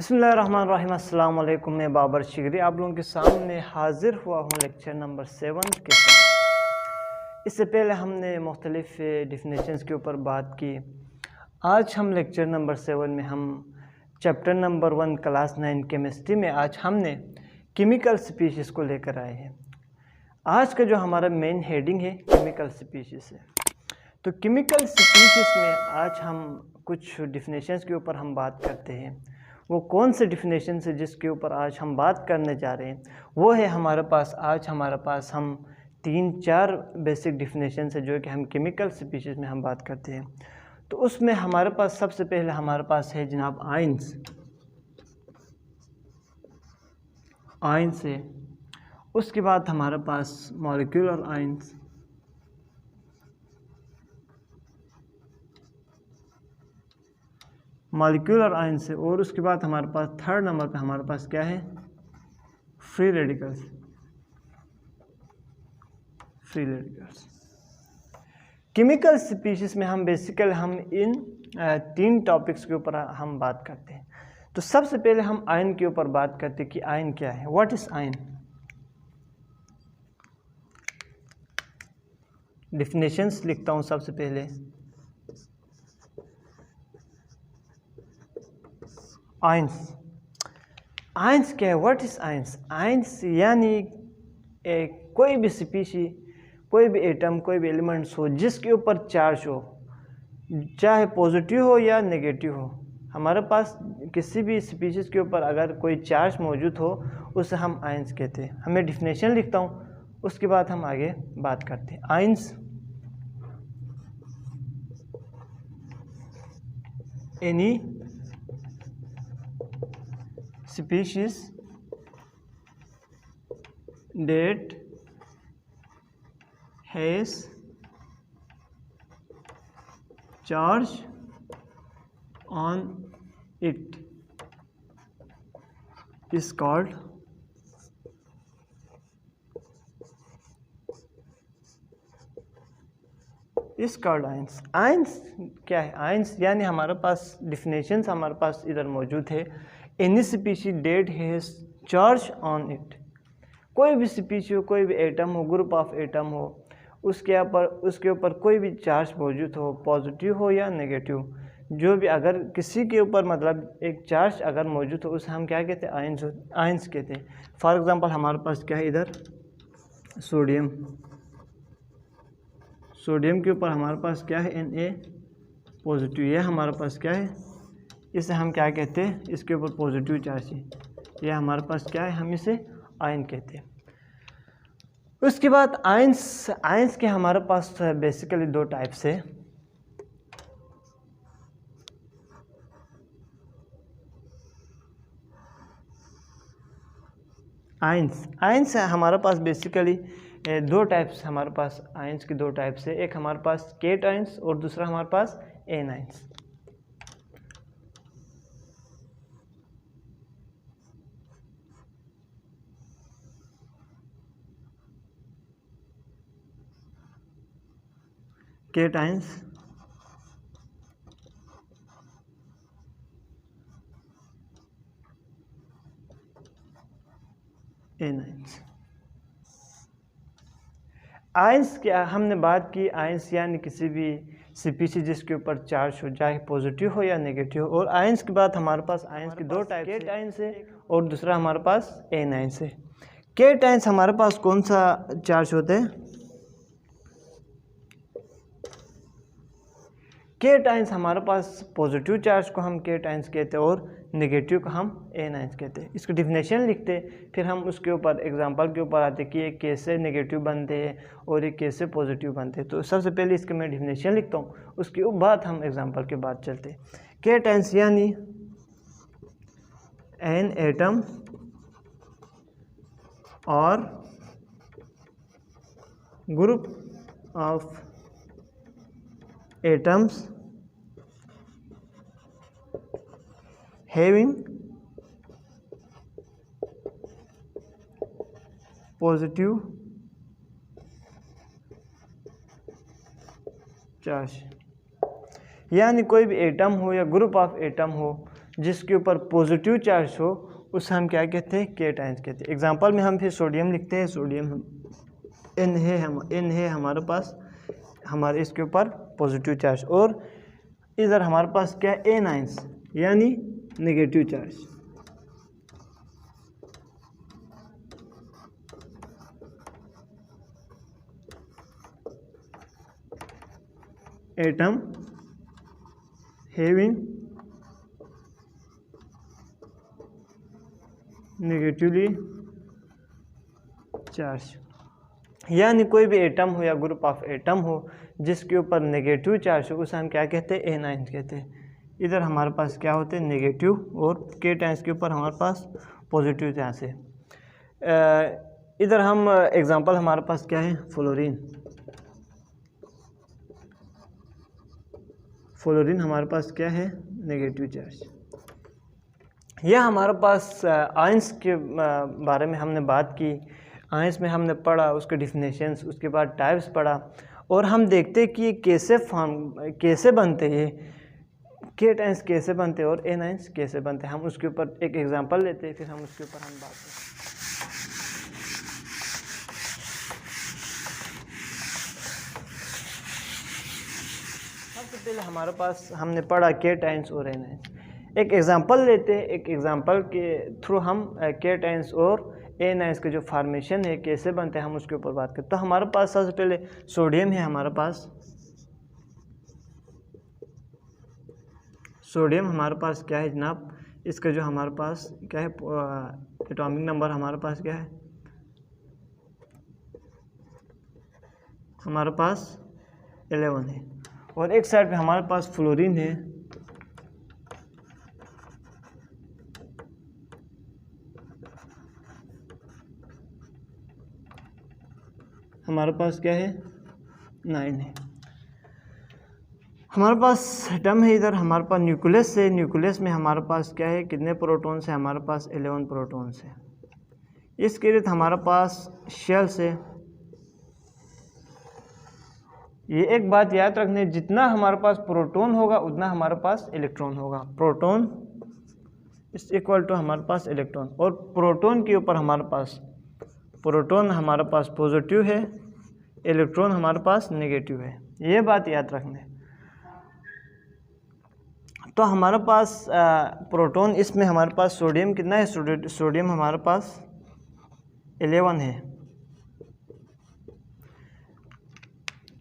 बिस्मिल्लाहिर्रहमानिर्रहीम। अस्सलाम वालेकुम। मैं बाबर शिगरी आप लोगों के सामने हाज़िर हुआ हूँ लेक्चर नंबर 7 के साथ। इससे पहले हमने मुख्तलिफ़ डिफिनेशंस के ऊपर बात की। आज हम लेक्चर नंबर 7 में हम चैप्टर नंबर 1 क्लास 9 केमिस्ट्री में आज हमने केमिकल स्पीशीज़ को लेकर आए हैं। आज का जो हमारा मेन हेडिंग है केमिकल स्पीशीज़ है। तो केमिकल स्पीशीज़ में आज हम कुछ डिफिनेशंस के ऊपर हम बात करते हैं। वो कौन से डिफिनेशन है जिसके ऊपर आज हम बात करने जा रहे हैं, वो है हमारे पास हम 3-4 बेसिक डिफिनेशन है जो कि हम केमिकल स्पीशीज़ में हम बात करते हैं। तो उसमें हमारे पास सबसे पहले हमारे पास है जनाब आयंस है। उसके बाद हमारे पास मॉलिक्यूलर आयंस, है और उसके बाद हमारे पास थर्ड नंबर पे हमारे पास क्या है, फ्री रेडिकल्स। केमिकल स्पीशीज़ में हम बेसिकली हम इन 3 टॉपिक्स के ऊपर हम बात करते हैं। तो सबसे पहले हम आयन के ऊपर बात करते हैं कि आयन क्या है, व्हाट इज आयन। डिफिनेशंस लिखता हूँ सबसे पहले। आयंस क्या है, व्हाट इज आयंस। आयंस यानी कोई भी स्पीशी, कोई भी एटम, कोई भी एलिमेंट्स हो जिसके ऊपर चार्ज हो, चाहे पॉजिटिव हो या नेगेटिव हो। हमारे पास किसी भी स्पीशीज़ के ऊपर अगर कोई चार्ज मौजूद हो उसे हम आयंस कहते हैं। हमें डिफिनेशन लिखता हूँ, उसके बाद हम आगे बात करते हैं। Ions any species that has charge on it is called ions. Ions क्या है, आयंस यानी हमारे पास डिफिनेशंस हमारे पास इधर मौजूद है। Any species that has charge on it. कोई भी स्पीशी हो, कोई भी एटम हो, ग्रुप ऑफ एटम हो, उसके ऊपर कोई भी चार्ज मौजूद हो, पॉजिटिव हो या नेगेटिव, जो भी अगर किसी के ऊपर मतलब एक चार्ज अगर मौजूद हो उसे हम क्या कहते हैं, आयंस कहते हैं। फॉर एग्जांपल हमारे पास क्या है इधर, सोडियम के ऊपर हमारे पास क्या है, Na पॉजिटिव। यह हमारे पास क्या है, इसे हम क्या कहते हैं, इसके ऊपर पॉजिटिव चार्ज है, यह हमारे पास क्या है, हम इसे आयन कहते हैं। उसके बाद आयंस के हमारे पास बेसिकली 2 टाइप्स है। आयंस हमारे पास बेसिकली 2 टाइप्स, हमारे पास आयंस की 2 टाइप्स है। एक हमारे पास केट आयंस और दूसरा हमारे पास anions. Cations, anions. Ions क्या, हमने बात की आयंस यानी किसी भी स्पीशीज जिसके ऊपर चार्ज हो, चाहे पॉजिटिव हो या नेगेटिव हो। और आयंस के बाद हमारे पास आयंस की 2 टाइप, केट आयंस है और दूसरा हमारे पास एन आयंस है। केट आयंस हमारे पास कौन सा चार्ज होते हैं, केट आयंस हमारे पास पॉजिटिव चार्ज को हम केट आयंस कहते हैं और नेगेटिव को हम एन आयंस कहते हैं। इसको डिफिनेशन लिखते हैं, फिर हम उसके ऊपर एग्जांपल के ऊपर आते हैं कि ये कैसे नेगेटिव बनते हैं और ये कैसे पॉजिटिव बनते हैं। तो सबसे पहले इसके मैं डिफिनेशन लिखता हूँ, उसके बाद हम एग्जांपल के बाद चलते हैं। केट आयंस यानी एन एटम और group of atoms having positive charge, यानी कोई भी एटम हो या ग्रुप ऑफ एटम हो जिसके ऊपर पॉजिटिव चार्ज हो उसे हम क्या कहते हैं, केटायंस कहते हैं। एग्जांपल में हम फिर सोडियम लिखते हैं, सोडियम N है हमारे पास, हमारे इसके ऊपर पॉजिटिव चार्ज, और इधर हमारे पास क्या है, एनाइंस यानी negative charge. Atom having negatively charge, यानी कोई भी एटम हो या ग्रुप ऑफ एटम हो जिसके ऊपर नेगेटिव चार्ज हो उसे हम क्या कहते हैं, एनाइंस कहते हैं। इधर हमारे पास क्या होते हैं, नेगेटिव, और केटायंस के ऊपर हमारे पास पॉजिटिव चार्ज है। इधर हम एग्जांपल हमारे पास क्या है, फ्लोरीन। फ्लोरीन हमारे पास क्या है, नेगेटिव चार्ज। यह हमारे पास आयंस के बारे में हमने बात की। आयंस में हमने पढ़ा उसके डिफिनेशंस, उसके बाद टाइप्स पढ़ा, और हम देखते हैं कि ये कैसे बनते हैं, केटायंस कैसे बनते हैं और एनायंस कैसे बनते हैं। हम उसके ऊपर एक एग्जांपल लेते हैं, फिर हम उसके ऊपर हम बात करते हैं। सबसे पहले हमारे पास हमने पढ़ा केटायंस और एनायंस। एक एग्जांपल लेते हैं, एक एग्जांपल के थ्रू हम केटायंस और एनायंस के जो फॉर्मेशन है कैसे बनते हैं हम उसके ऊपर बात करते हैं। तो हमारे पास सबसे पहले सोडियम है, हमारे पास सोडियम हमारे पास क्या है जनाब, इसका जो हमारे पास क्या है, एटॉमिक नंबर हमारे पास क्या है, हमारे पास 11 है। और एक साइड पे हमारे पास फ्लोरीन है, हमारे पास क्या है, 9 है। हमारे पास एटम है, इधर हमारे पास न्यूक्लियस है। न्यूक्लियस में हमारे पास क्या है, कितने प्रोटॉन्स है, हमारे पास 11 प्रोटॉन्स है। इसके लिए हमारे पास शेल्स है। ये एक बात याद रखने, जितना हमारे पास प्रोटॉन होगा उतना हमारे पास इलेक्ट्रॉन होगा। प्रोटॉन इज इक्वल टू हमारे पास इलेक्ट्रॉन, और प्रोटॉन के ऊपर हमारे पास प्रोटॉन हमारे पास पॉजिटिव है, इलेक्ट्रॉन हमारे पास नेगेटिव है। ये बात याद रखने। तो हमारे पास प्रोटॉन, इसमें हमारे पास सोडियम कितना है, सोडियम हमारे पास 11 है।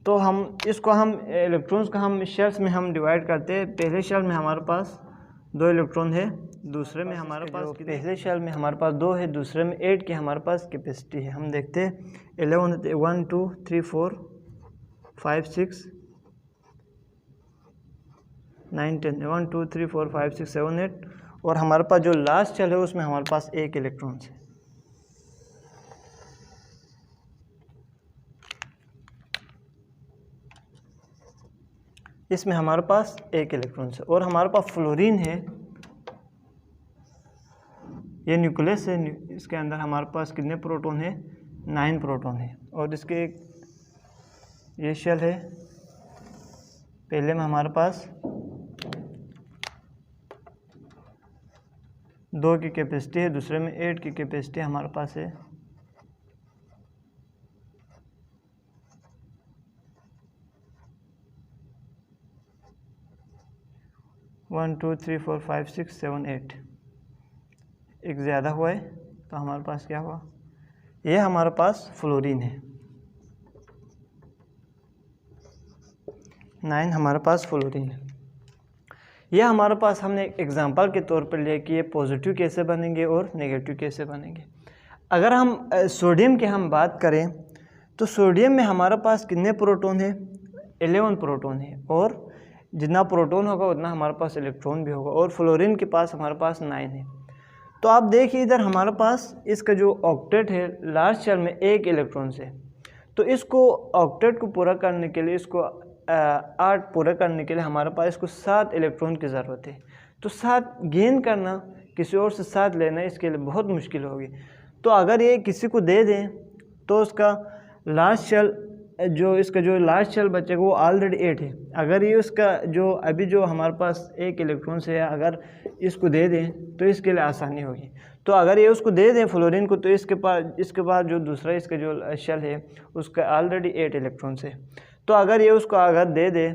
तो हम इसको हम इलेक्ट्रॉन्स का हम शेल्स में हम डिवाइड करते हैं। पहले शेल में हमारे पास 2 इलेक्ट्रॉन है, दूसरे में हमारे पास पहले शेल में हमारे पास 2 है, दूसरे में 8 की हमारे पास कैपेसिटी है। हम देखते हैं 11 1 2 3 4 5 6 9 10 1 2 3 4 5 6 7 8, और हमारे पास जो लास्ट शेल है उसमें हमारे पास 1 इलेक्ट्रॉन है। इसमें हमारे पास 1 इलेक्ट्रॉन है। और हमारे पास फ्लोरीन है, ये न्यूक्लियस है, इसके अंदर हमारे पास कितने प्रोटॉन है, 9 प्रोटॉन है। और इसके ये शेल है, पहले में हमारे पास 2 की कैपेसिटी है, दूसरे में 8 की कैपेसिटी हमारे पास है। वन टू थ्री फोर 5 6 7 8, एक ज़्यादा हुआ है तो हमारे पास क्या हुआ, ये हमारे पास फ्लोरीन है। 9 हमारे पास फ्लोरीन है। यह हमारे पास हमने एक एग्जांपल के तौर पर लिया कि ये पॉजिटिव कैसे बनेंगे और नेगेटिव कैसे बनेंगे। अगर हम सोडियम की हम बात करें तो सोडियम में हमारे पास कितने प्रोटॉन है, 11 प्रोटॉन है, और जितना प्रोटॉन होगा उतना हमारे पास इलेक्ट्रॉन भी होगा। और फ्लोरीन के पास हमारे पास 9 है। तो आप देखिए इधर हमारे पास इसका जो ऑक्टेट है, लास्ट शेल में 1 इलेक्ट्रॉन से, तो इसको ऑक्टेट को पूरा करने के लिए, इसको 8 पूरा करने के लिए हमारे पास इसको 7 इलेक्ट्रॉन की ज़रूरत है। तो 7 गेन करना, किसी और से 7 लेना, इसके लिए बहुत मुश्किल होगी। तो अगर ये किसी को दे दें तो उसका लास्ट शेल जो इसका जो लास्ट शेल बचेगा वो ऑलरेडी 8 है। अगर ये उसका जो अभी जो हमारे पास एक इलेक्ट्रॉन से है, अगर इसको दे दें तो इसके लिए आसानी होगी। तो अगर ये उसको दे दें फ्लोरीन को, तो इसके बाद जो दूसरा इसका जो शेल है उसका ऑलरेडी 8 इलेक्ट्रॉन है। तो अगर ये उसको अगर दे दे,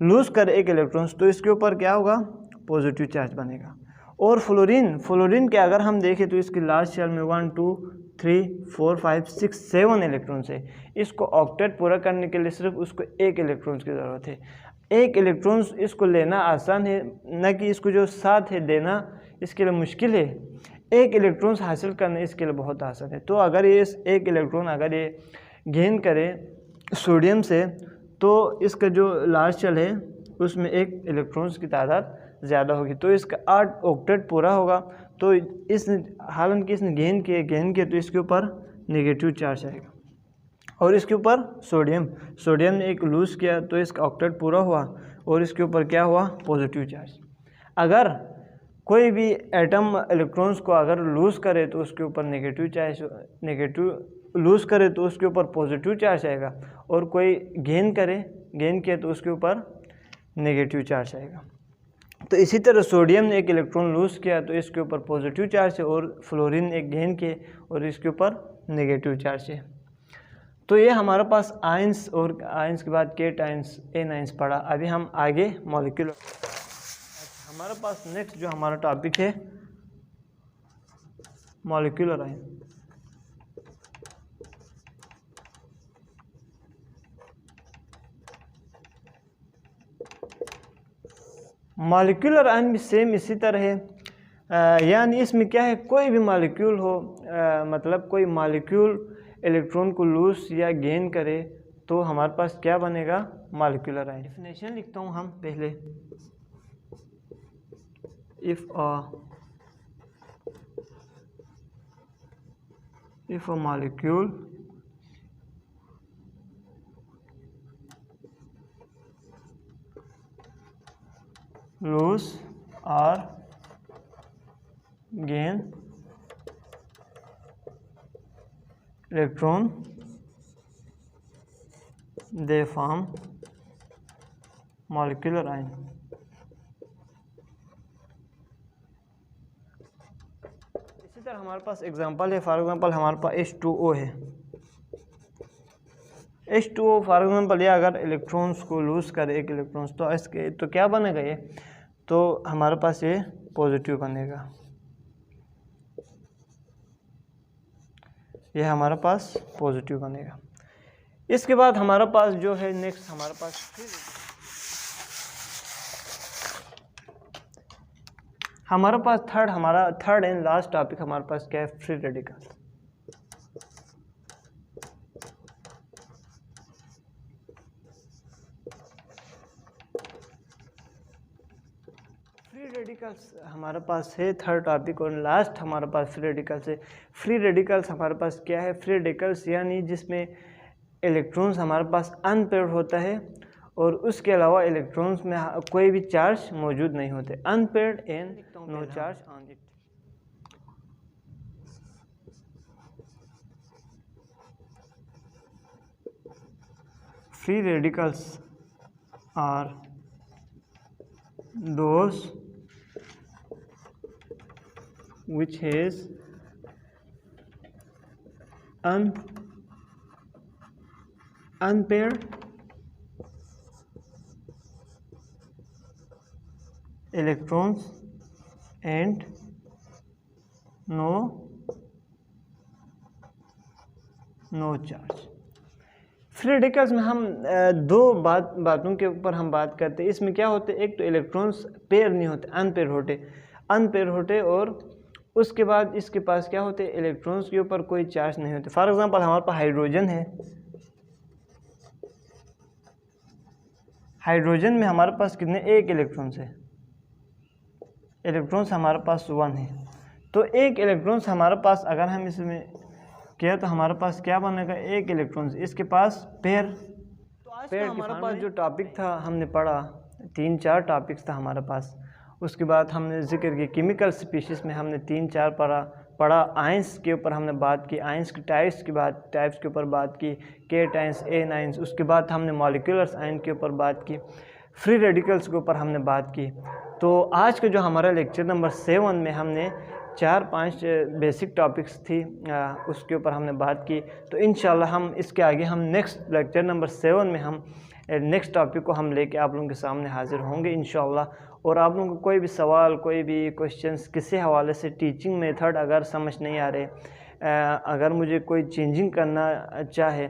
लूज़ कर एक इलेक्ट्रॉन, तो इसके ऊपर क्या होगा, पॉजिटिव चार्ज बनेगा। और फ्लोरीन के अगर हम देखें तो इसकी लास्ट शेल में 1 2 3 4 5 6 7 इलेक्ट्रॉन्स है। इसको ऑक्टेट पूरा करने के लिए सिर्फ उसको एक इलेक्ट्रॉन्स की ज़रूरत है। एक इलेक्ट्रॉन्स इसको लेना आसान है, न कि इसको जो साथ है देना इसके लिए मुश्किल है। एक इलेक्ट्रॉन्स हासिल करना इसके लिए बहुत आसान है। तो अगर ये एक इलेक्ट्रॉन अगर ये गेन करे सोडियम से, तो इसका जो लास्ट शेल है उसमें एक इलेक्ट्रॉन्स की तादाद ज़्यादा होगी, तो इसका 8 ऑक्टेट पूरा होगा। तो हालांकि इसने गेन किए तो इसके ऊपर नेगेटिव चार्ज आएगा। और इसके ऊपर सोडियम ने एक लूज़ किया तो इसका ऑक्टेट पूरा हुआ, और इसके ऊपर क्या हुआ, पॉजिटिव चार्ज। अगर कोई भी एटम इलेक्ट्रॉन्स को अगर लूज़ करे तो उसके ऊपर नेगेटिव लूज़ करे तो उसके ऊपर पॉजिटिव चार्ज आएगा, और कोई गेन किया तो उसके ऊपर नेगेटिव चार्ज आएगा। तो इसी तरह सोडियम ने एक इलेक्ट्रॉन लूज़ किया तो इसके ऊपर पॉजिटिव चार्ज है, और फ्लोरीन एक गेन किए और इसके ऊपर नेगेटिव चार्ज है। तो ये हमारे पास आयंस, और आयंस के बाद केट आयंस, एन आयंस पढ़ा। अभी हम आगे मॉलिक्यूल, हमारे पास नेक्स्ट जो हमारा टॉपिक है मॉलिक्यूलर आयन। मॉलिक्यूलर आयन भी सेम इसी तरह है, यानी इसमें क्या है, कोई भी मॉलिक्यूल हो, मतलब कोई मॉलिक्यूल इलेक्ट्रॉन को लूज या गेन करे तो हमारे पास क्या बनेगा, मॉलिक्यूलर आयन। डेफिनेशन लिखता हूँ हम पहले। if a molecule lose or gain electron, they form molecular ion। इसी तरह हमारे पास एग्जांपल है, फॉर एग्जांपल हमारे पास H2O है। H2O फॉर एग्जांपल ये अगर इलेक्ट्रॉन्स को लूज करे एक इलेक्ट्रॉन्स, तो इसके तो क्या बनेगा, ये तो हमारे पास ये पॉजिटिव बनेगा, ये हमारे पास पॉजिटिव बनेगा। इसके बाद हमारे पास जो है नेक्स्ट हमारे पास थर्ड एंड लास्ट टॉपिक हमारे पास क्या है, फ्री रेडिकल। फ्री रेडिकल्स हमारे पास है थर्ड टॉपिक, और लास्ट हमारे पास फ्री रेडिकल्स है। फ्री रेडिकल्स हमारे पास क्या है, फ्री रेडिकल्स यानी जिसमें इलेक्ट्रॉन्स हमारे पास अनपेयर्ड होता है, और उसके अलावा इलेक्ट्रॉन्स में कोई भी चार्ज मौजूद नहीं होते, unpaired and no charge on it. Free radicals are those which has unpaired electrons and no charge। Free radicals में हम दो बातों के ऊपर हम बात करते हैं। इसमें क्या होते हैं, एक तो इलेक्ट्रॉन्स पेयर नहीं होते, अनपेयर होते, और उसके बाद इसके पास क्या होते हैं, इलेक्ट्रॉन्स के ऊपर कोई चार्ज नहीं होते। फॉर एग्जांपल हमारे पास हाइड्रोजन है, हाइड्रोजन में हमारे पास कितने, एक इलेक्ट्रॉन्स है, इलेक्ट्रॉन्स हमारे पास 1 है। तो एक इलेक्ट्रॉन्स हमारे पास अगर हम इसमें किया तो हमारे पास क्या बनेगा, एक इलेक्ट्रॉन्स, इसके पास पेयर। तो आज हमारे पास जो टॉपिक था हमने पढ़ा, 3-4 टॉपिक्स था हमारे पास। उसके बाद हमने जिक्र किया केमिकल स्पीशीज़ में हमने 3-4 पढ़ा, पढ़ा। आयंस के ऊपर हमने बात की, आयंस की टाइप्स के ऊपर बात की, केट आयंस, एन आयंस। उसके बाद हमने मॉलिक्यूलर आयन के ऊपर बात की, फ्री रेडिकल्स के ऊपर हमने बात की। तो आज का जो हमारा लेक्चर नंबर 7 में हमने 4-5 बेसिक टॉपिक्स थी, उसके ऊपर हमने बात की। तो इंशाल्लाह हम इसके आगे हम नेक्स्ट लेक्चर नंबर 7 में हम नेक्स्ट टॉपिक को हम लेके आप लोगों के सामने हाजिर होंगे इंशाल्लाह। और आप लोगों को कोई भी सवाल, कोई भी क्वेश्चंस किसी हवाले से, टीचिंग मेथड अगर समझ नहीं आ रहे, अगर मुझे कोई चेंजिंग करना चाहे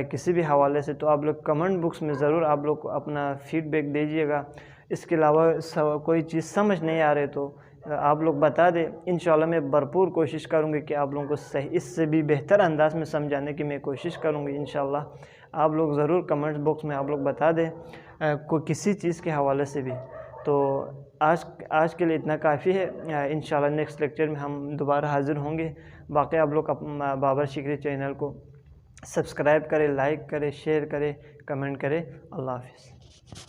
किसी भी हवाले से, तो आप लोग कमेंट बॉक्स में ज़रूर आप लोग अपना फीडबैक दीजिएगा। इसके अलावा कोई चीज़ समझ नहीं आ रही तो आप लोग बता दें। इंशाल्लाह मैं भरपूर कोशिश करूँगी कि आप लोगों को सही, इससे भी बेहतर अंदाज में समझाने की मैं कोशिश करूँगी इंशाल्लाह। आप लोग ज़रूर कमेंट बॉक्स में आप लोग बता दें कोई किसी चीज़ के हवाले से भी। तो आज के लिए इतना काफ़ी है। इंशाल्लाह नेक्स्ट लेक्चर में हम दोबारा हाज़िर होंगे। बाकी आप लोग बाबर शिकरी चैनल को सब्सक्राइब करें, लाइक करें, शेयर करें, कमेंट करें। अल्लाह हाफ़िज़।